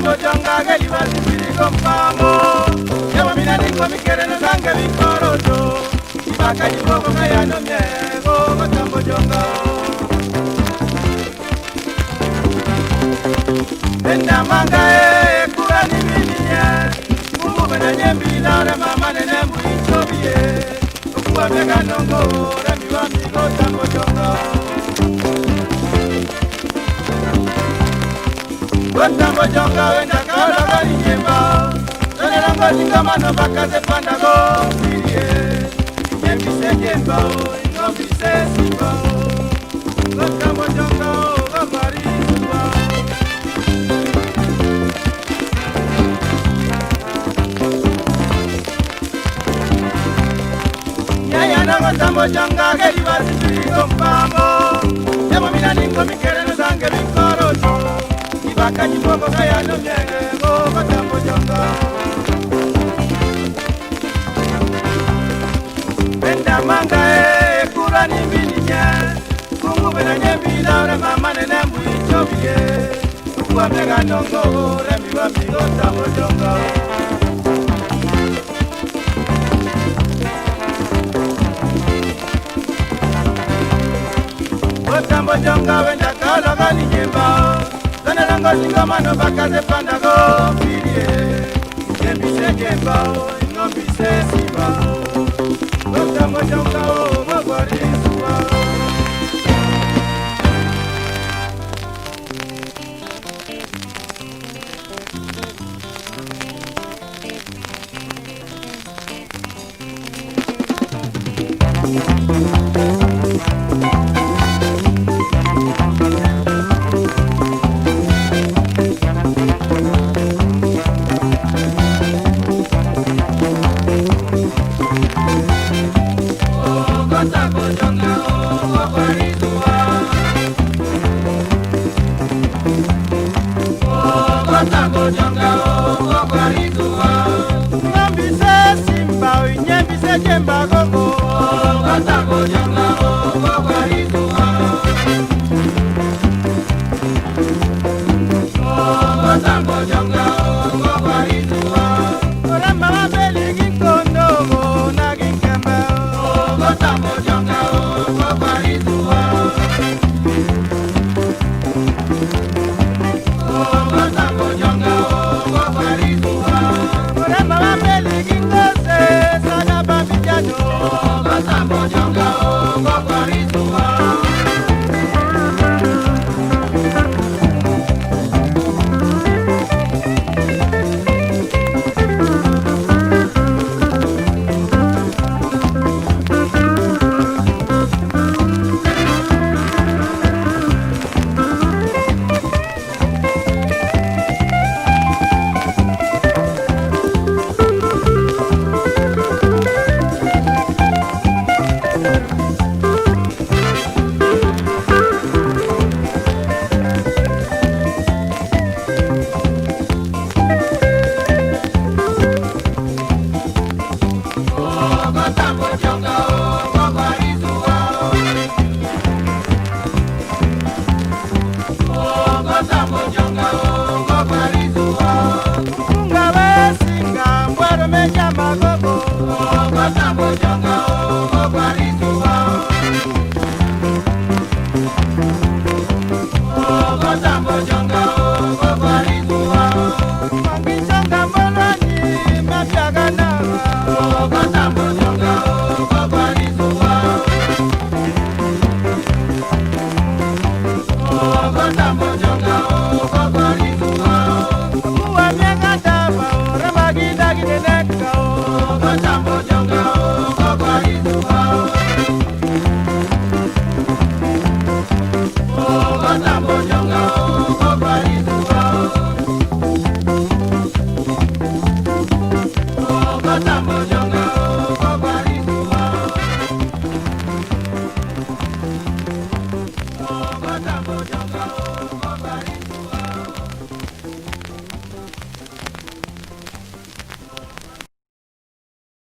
Tambo jonga geli basi biri kompamo. Yawa mina ningo mikere no zange vikorojo. Ibaka jibogo kaya no miego tambo jonga. Enda manga kura ni minie. Mungu bena nyembi la ore mama nene muichobie. Kuwa mega nongo remi wa migo tambo jonga. Tambo jonga wenda kala kali nyemba. Tone lango tingama no bakaze pandago. Mirie, nyembi se nyemba o, ingombi se simba o. Tambo jonga o, gambari simba o. Nyaya nango tambo jonga geli basi biri kompamo. Yamo mina ningo mikere no zange vikorojo. Ibaka jibogo kaya no miego tambo jonga. Benda manga kura ni mbinya. Mungu bena nyembi la ore mama nene muichobie. Kuwa mega nongo remi wa migo tambo jonga. Tambo jonga wenda kala kali nyemba. Tone lango tingama no bakaze pandago. Mirie, nyembi se nyemba o, ingombi se simba o. Tambo jonga o, gambari simba o. Tambo jonga